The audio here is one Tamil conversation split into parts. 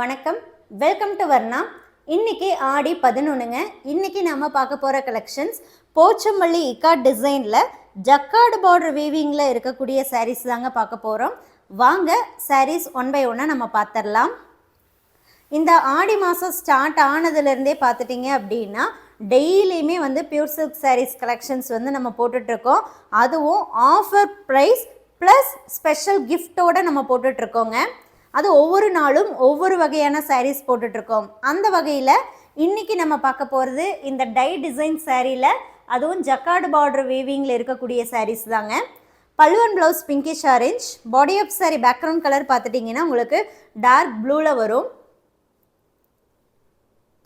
வணக்கம், வெல்கம் டு வர்ணா. இன்னைக்கு ஆடி 11ங்க. இன்னைக்கு நம்ம பார்க்க போகிற கலெக்ஷன்ஸ் போச்சம்பள்ளி இக்காட் டிசைனில் ஜக்கார்டு பார்டர் வீவிங்கில் இருக்கக்கூடிய சாரீஸ் தாங்க பார்க்க போகிறோம். வாங்க சாரீஸ் ஒன் பை ஒன்னாக நம்ம பார்த்துடலாம். இந்த ஆடி மாதம் ஸ்டார்ட் ஆனதுலேருந்தே பார்த்துட்டிங்க அப்படின்னா டெய்லியுமே பியூர் சில்க் சாரீஸ் கலெக்ஷன்ஸ் நம்ம போட்டுட்ருக்கோம். அதுவும் ஆஃபர் ப்ரைஸ் ப்ளஸ் ஸ்பெஷல் கிஃப்டோடு நம்ம போட்டுட்ருக்கோங்க. அது ஒவ்வொரு நாளும் ஒவ்வொரு வகையான சாரீஸ் போட்டுட்ருக்கோம். அந்த வகையில் இன்றைக்கி நம்ம பார்க்க போகிறது இந்த டை டிசைன் சாரியில், அதுவும் ஜக்கார்டு பார்டர் வீவிங்கில் இருக்கக்கூடிய சாரீஸ் தாங்க. Pallu and blouse pinkish orange, body of sari background colour பார்த்துட்டிங்கன்னா உங்களுக்கு டார்க் ப்ளூவில் வரும்.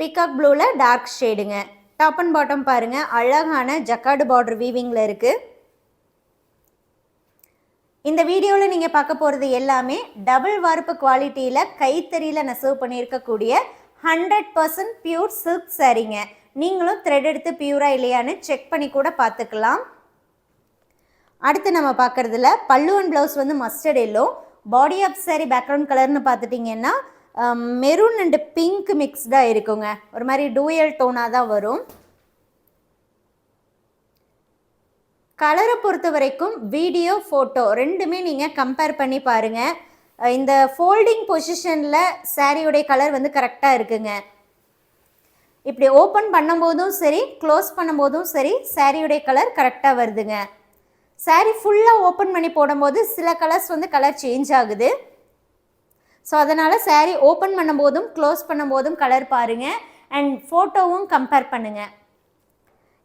பீகாக் ப்ளூவில் டார்க் ஷேடுங்க. டாப் அண்ட் பாட்டம் பாருங்கள், அழகான ஜக்கார்டு பார்டர் வீவிங்கில் இருக்குது. இந்த வீடியோவில் நீங்கள் பார்க்க போகிறது எல்லாமே டபுள் வார்ப்பு குவாலிட்டியில் கைத்தறியில் நெசவு பண்ணியிருக்கக்கூடிய 100% பியூர் சில்க் சாரீங்க. நீங்களும் த்ரெட் எடுத்து பியூராக இல்லையான்னு செக் பண்ணி கூட பார்த்துக்கலாம். அடுத்து நம்ம பார்க்குறதுல pallu and blouse mustard yellow, body of sari background கலர்னு பார்த்துட்டிங்கன்னா மெரூன் அண்டு பிங்க் மிக்ஸ்டாக இருக்குங்க. ஒரு மாதிரி டூயல் டோனாக தான் வரும். கலரை பொறுத்த வரைக்கும் வீடியோ ஃபோட்டோ ரெண்டுமே நீங்கள் கம்பேர் பண்ணி பாருங்கள். இந்த ஃபோல்டிங் பொசிஷனில் சாரியோடைய கலர் கரெக்டாக இருக்குங்க. இப்படி ஓப்பன் பண்ணும்போதும் சரி, க்ளோஸ் பண்ணும்போதும் சரி, சாரியோடைய கலர் கரெக்டாக வருதுங்க. சாரி ஃபுல்லாக ஓப்பன் பண்ணி போடும்போது சில கலர்ஸ் கலர் சேஞ்ச் ஆகுது. ஸோ அதனால் சாரி ஓப்பன் பண்ணும்போதும் க்ளோஸ் பண்ணும்போதும் கலர் பாருங்கள் அண்ட் ஃபோட்டோவும் கம்பேர் பண்ணுங்கள்.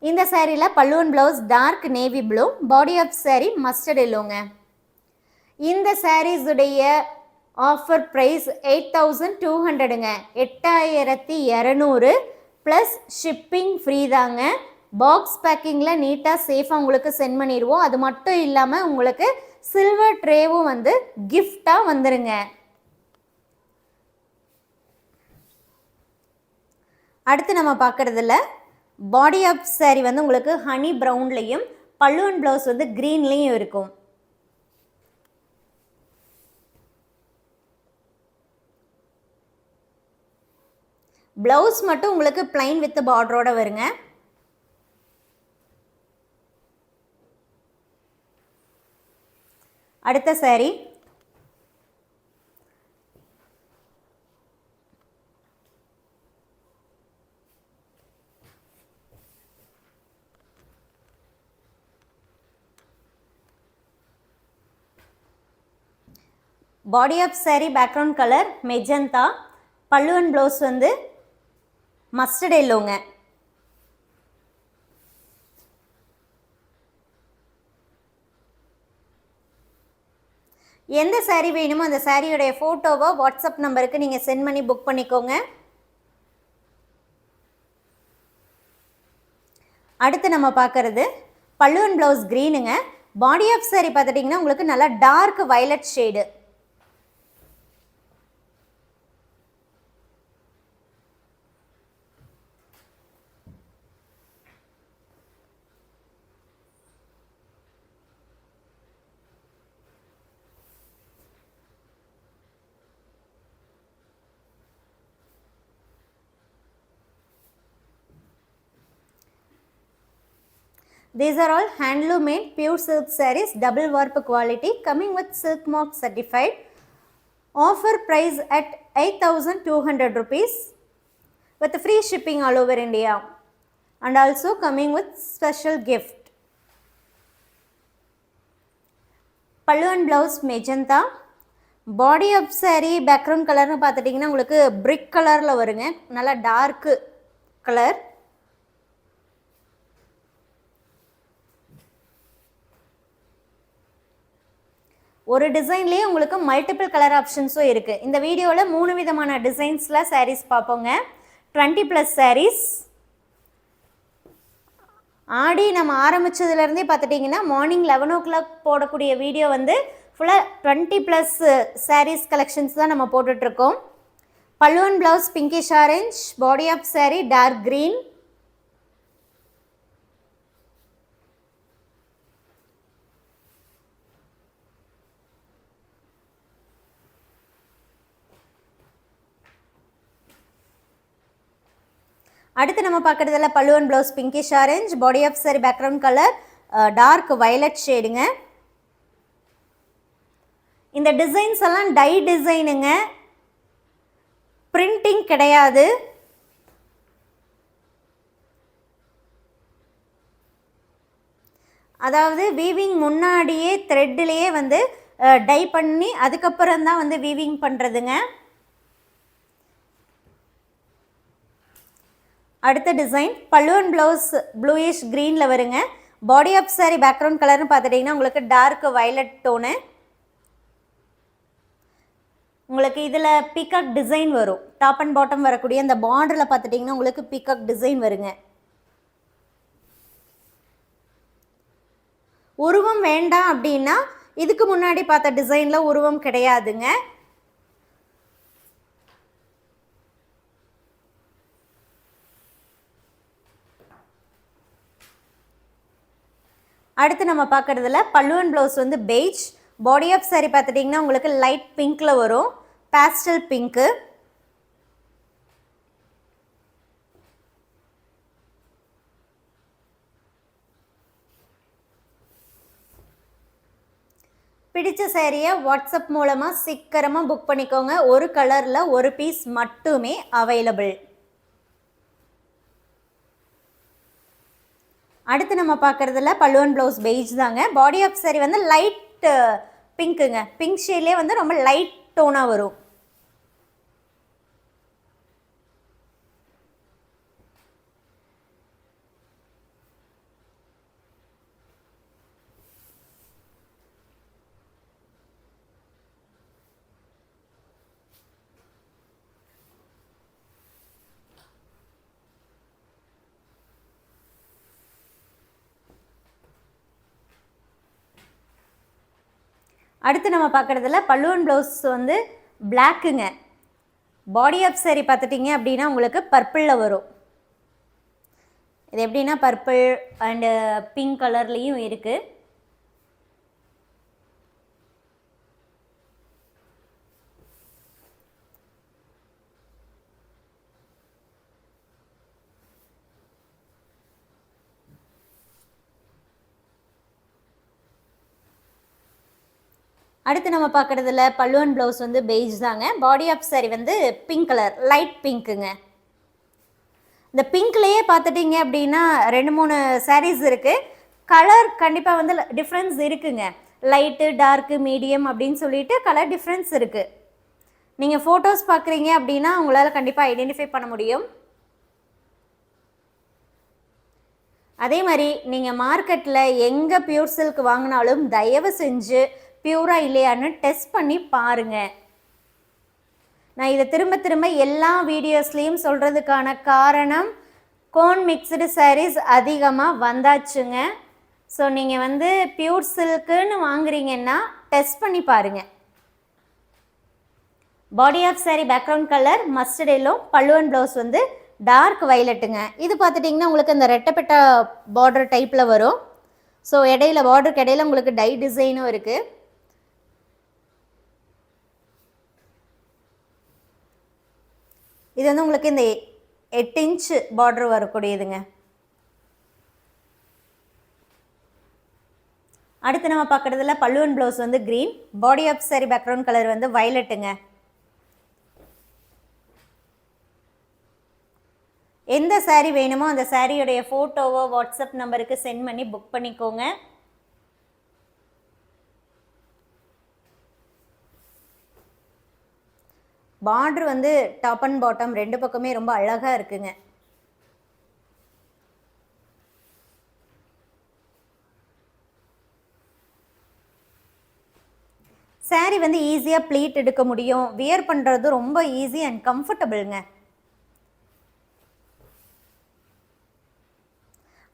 இந்த சாரியில் pallu and blouse dark navy blue, body of sari mustard எல்லோங்க. இந்த சாரீஸுடைய ஆஃபர் ப்ரைஸ் 8200ங்க. 8200 ப்ளஸ் ஷிப்பிங் ஃப்ரீ தாங்க. பாக்ஸ் பேக்கிங்கில் நீட்டாக சேஃபாக உங்களுக்கு சென்ட் பண்ணிடுவோம். அது மட்டும் இல்லாமல் உங்களுக்கு சில்வர் ட்ரேவும் கிஃப்டாக வந்துருங்க. அடுத்து நம்ம பார்க்குறதுல பாடி ஆஃப் சாரி உங்களுக்கு ஹனி ப்ரௌன்லையும், பல்லு அண்ட் ப்ளவுஸ் க்ரீன்லேயும் இருக்கும். ப்ளவுஸ் மட்டும் உங்களுக்கு பிளைன் வித் பார்டரோட வருங்க. அடுத்த sari body of sari background colour magenta, pallu and blouse mustard எல்லோங்க. எந்த சாரீ வேணுமோ அந்த சாரியோடைய ஃபோட்டோவை வாட்ஸ்அப் நம்பருக்கு நீங்கள் சென்ட் பண்ணி புக் பண்ணிக்கோங்க. அடுத்து நம்ம பார்க்குறது பல்லு அண்ட் ப்ளவுஸ் க்ரீனுங்க. பாடி ஆஃப் சாரி பார்த்துட்டிங்கன்னா உங்களுக்கு நல்லா dark violet shade. These are all handloom made pure silk sarees, double warp quality, coming with silk mark certified. Offer price at 8200 rupees with free shipping all over India and also coming with special gift. Pallu and blouse magenta, body of saree background color nu paathitingna ungalku brick color la varunga, nalla dark color. ஒரு டிசைன்லேயே உங்களுக்கு மல்டிபிள் கலர் ஆப்ஷன்ஸும் இருக்குது. இந்த வீடியோவில் 3 விதமான டிசைன்ஸில் சாரீஸ் பார்ப்போங்க. 20+ சாரீஸ். ஆடி நம்ம ஆரம்பித்ததுலேருந்தே பார்த்துட்டிங்கன்னா மார்னிங் 11 o'clock போடக்கூடிய வீடியோ ஃபுல்லாக 20+ சாரீஸ் கலெக்ஷன்ஸ் தான் நம்ம போட்டுட்ருக்கோம். Pallu and blouse pinkish orange, body of sari dark green, அடுத்து நம்ம பார்க்குறதுல pallu and blouse pinkish orange, body of sari background colour dark violet ஷேடுங்க. இந்த டிசைன்ஸ் எல்லாம் டை டிசைனுங்க, பிரிண்டிங் கிடையாது. அதாவது வீவிங் முன்னாடியே த்ரெட்லேயே வந்து டை பண்ணி அதுக்கப்புறம் தான் வந்து வீவிங் பண்ணுறதுங்க. அடுத்த டிசைன் பல்லு அண்ட் ப்ளவுஸ் ப்ளூயிஷ் க்ரீனில் வருங்க. பாடி ஆஃப் சாரி பேக்ரவுண்ட் கலர்னு பார்த்துட்டிங்கன்னா உங்களுக்கு டார்க் வயலட் டோனு. உங்களுக்கு இதில் பீகாக் டிசைன் வரும். டாப் அண்ட் பாட்டம் வரக்கூடிய அந்த பார்டரில் பார்த்துட்டிங்கன்னா உங்களுக்கு பீகாக் டிசைன் வருங்க. உருவம் வேண்டாம் அப்படின்னா இதுக்கு முன்னாடி பார்த்த டிசைனில் உருவம் கிடையாதுங்க. அடுத்து நம்ம பார்க்குறதுல பல்லு அண்ட் ப்ளவுஸ் வந்து பெய்ஜ், பாடி ஆஃப் சாரி பார்த்துட்டிங்கன்னா உங்களுக்கு லைட் பிங்க்கில் வரும், பேஸ்டல் பிங்க்கு. பிடிச்ச சாரியை வாட்ஸ்அப் மூலமாக சீக்கிரமாக புக் பண்ணிக்கோங்க. ஒரு கலரில் ஒரு பீஸ் மட்டுமே அவைலபிள். அடுத்து நம்ம பார்க்குறதுல பல்லு அண்ட் ப்ளவுஸ் பெய்ஜ் தாங்க. பாடி ஆஃப் சாரி வந்து லைட் பிங்க்குங்க, பிங்க் ஷேட்லேயே வந்து ரொம்ப லைட் டோனாக வரும். அடுத்து நம்ம பார்க்குறதுல பல்லு அண்ட் ப்ளவுஸ் வந்து பிளாக்குங்க. பாடி ஆஃப் சாரி பார்த்துட்டிங்க அப்படின்னா உங்களுக்கு பர்பிளில் வரும். இது எப்படின்னா பர்பிள் அண்டு பிங்க் கலர்லேயும் இருக்குது. அடுத்து நம்ம பார்க்குறதுல பல்லு அண்ட் ப்ளவுஸ் வந்து பெய்ஜ் தாங்க. பாடி ஆஃப் சாரி வந்து பிங்க் கலர், லைட் பிங்க்குங்க. இந்த பிங்க்லேயே பார்த்துட்டிங்க அப்படின்னா 2-3 சாரீஸ் இருக்குது. கலர் கண்டிப்பாக வந்து டிஃப்ரென்ஸ் இருக்குங்க. லைட்டு, டார்க்கு, மீடியம் அப்படின்னு சொல்லிட்டு கலர் டிஃப்ரென்ஸ் இருக்குது. நீங்கள் ஃபோட்டோஸ் பார்க்குறீங்க அப்படின்னா உங்களால் கண்டிப்பாக ஐடென்டிஃபை பண்ண முடியும். அதே மாதிரி நீங்கள் மார்க்கெட்டில் எங்கே பியூர் சில்க் வாங்கினாலும் தயவு செஞ்சு பியூராக இல்லையான்னு டெஸ்ட் பண்ணி பாருங்கள். நான் இதை திரும்ப திரும்ப எல்லா வீடியோஸ்லேயும் சொல்கிறதுக்கான காரணம் கோன் மிக்ஸ்டு சாரீஸ் அதிகமாக வந்தாச்சுங்க. ஸோ நீங்கள் வந்து பியூர் சில்க்குன்னு வாங்குறீங்கன்னா டெஸ்ட் பண்ணி பாருங்கள். Body of sari background colour mustard yellow, pallu and blouse வந்து டார்க் வயலட்டுங்க. இது பார்த்துட்டிங்கன்னா உங்களுக்கு இந்த ரெட்டப்பட்ட பார்டர் டைப்பில் வரும். ஸோ இடையில பார்டருக்கு இடையில உங்களுக்கு டை டிசைனும் இருக்குது. இது வந்து உங்களுக்கு இந்த 8 இன்ச் பார்டர் வரக்கூடியதுங்க. அடுத்து நம்ம பார்க்குறதுல பல்லு அண்ட் ப்ளவுஸ் வந்து green, body of sari background colour வந்து வயலட்டுங்க. எந்த சாரீ வேணுமோ அந்த சாரியோடைய ஃபோட்டோவோ வாட்ஸ்அப் நம்பருக்கு சென்ட் பண்ணி புக் பண்ணிக்கோங்க. பார்டர் வந்து டாப் அண்ட் பாட்டம் 2 பக்கமே ரொம்ப அழகாக இருக்குங்க. சாரீ வந்து ஈஸியாக ப்ளீட் எடுக்க முடியும். வியர் பண்ணுறது ரொம்ப ஈஸி அண்ட் கம்ஃபர்டபுளுங்க.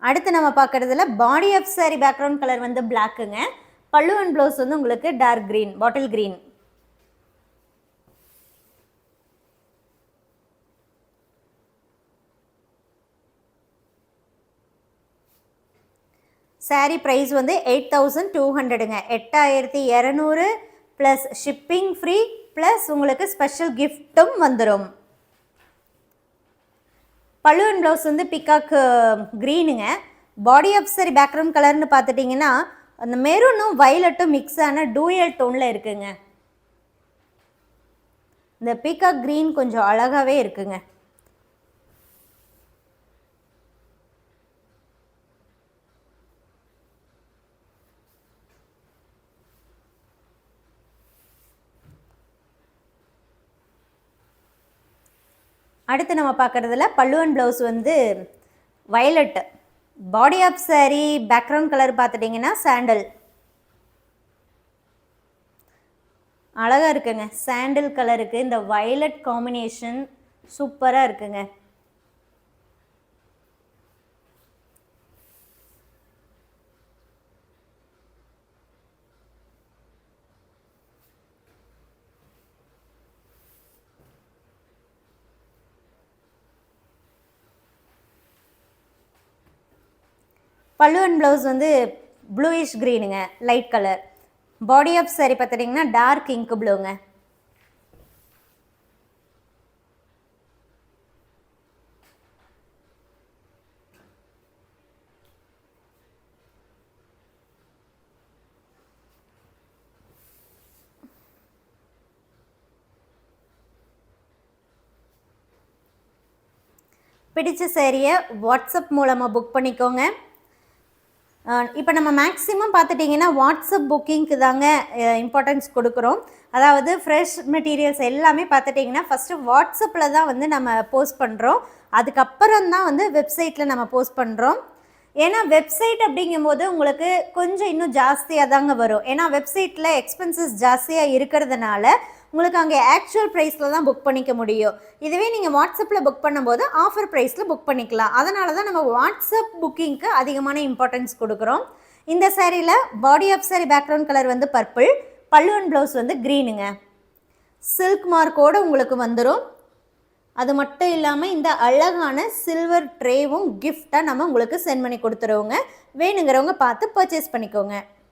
அடுத்து நம்ம பார்க்குறதுல body of sari background colour வந்து பிளாக்குங்க. பல்லு அண்ட் ப்ளவுஸ் வந்து உங்களுக்கு dark green, bottle green. Sari price வந்து 8200ங்க. 8200 ப்ளஸ் ஷிப்பிங் ஃப்ரீ ப்ளஸ் உங்களுக்கு ஸ்பெஷல் கிஃப்ட்டும் வந்துடும். பல்லு அண்ட் ப்ளவுஸ் வந்து பிகாக் க்ரீனுங்க. பாடி ஆஃப் சாரி பேக்ரவுண்ட் கலர்னு பார்த்துட்டிங்கன்னா அந்த மெரூனும் வயலட்டும் மிக்ஸ் ஆன டூயல் டோனில் இருக்குங்க. இந்த பீகாக் க்ரீன் கொஞ்சம் அழகாகவே இருக்குங்க. அடுத்து நம்ம பார்க்குறதுல பல்லு அண்ட் ப்ளவுஸ் வந்து violet. Body of sari background colour பார்த்துட்டிங்கன்னா சாண்டல். அழகாக இருக்குங்க. சாண்டில் கலருக்கு இந்த வயலட் காம்பினேஷன் சூப்பராக இருக்குங்க. பல்லு அண்ட் ப்ளவுஸ் வந்து ப்ளூயிஷ் க்ரீனுங்க, light colour. Body of sari பார்த்துட்டிங்கன்னா டார்க் இங்க் ப்ளூங்க. பிடிச்ச சாரியை வாட்ஸ்அப் மூலமாக புக் பண்ணிக்கோங்க. இப்போ நம்ம மேக்ஸிமம் பார்த்துட்டிங்கன்னா வாட்ஸ்அப் புக்கிங்க்கு தாங்க இம்பார்ட்டன்ஸ் கொடுக்குறோம். அதாவது ஃப்ரெஷ் மெட்டீரியல்ஸ் எல்லாமே பார்த்துட்டிங்கன்னா ஃபஸ்ட்டு வாட்ஸ்அப்பில் தான் வந்து நம்ம போஸ்ட் பண்ணுறோம். அதுக்கப்புறம் தான் வந்து வெப்சைட்டில் நம்ம போஸ்ட் பண்ணுறோம். ஏன்னா வெப்சைட் அப்படிங்கும்போது உங்களுக்கு கொஞ்சம் இன்னும் ஜாஸ்தியாக தாங்க வரும். ஏன்னா வெப்சைட்டில் எக்ஸ்பென்சஸ் ஜாஸ்தியாக இருக்கிறதுனால உங்களுக்கு அங்கே ஆக்சுவல் ப்ரைஸில் தான் புக் பண்ணிக்க முடியும். இதுவே நீங்கள் வாட்ஸ்அப்பில் புக் பண்ணும்போது ஆஃபர் ப்ரைஸில் புக் பண்ணிக்கலாம். அதனால தான் நம்ம வாட்ஸ்அப் புக்கிங்க்கு அதிகமான இம்பார்ட்டன்ஸ் கொடுக்குறோம். இந்த சாரியில் body of sari background colour வந்து பர்பிள், பல்லு அண்ட் ப்ளவுஸ் வந்து க்ரீனுங்க. சில்க் மார்க்கோடு உங்களுக்கு வந்துடும். அது மட்டும் இல்லாமல் இந்த அழகான சில்வர் ட்ரேவும் கிஃப்டாக நம்ம உங்களுக்கு சென்ட் பண்ணி கொடுத்துருவோங்க. வேணுங்கிறவங்க பார்த்து பர்ச்சேஸ் பண்ணிக்கோங்க.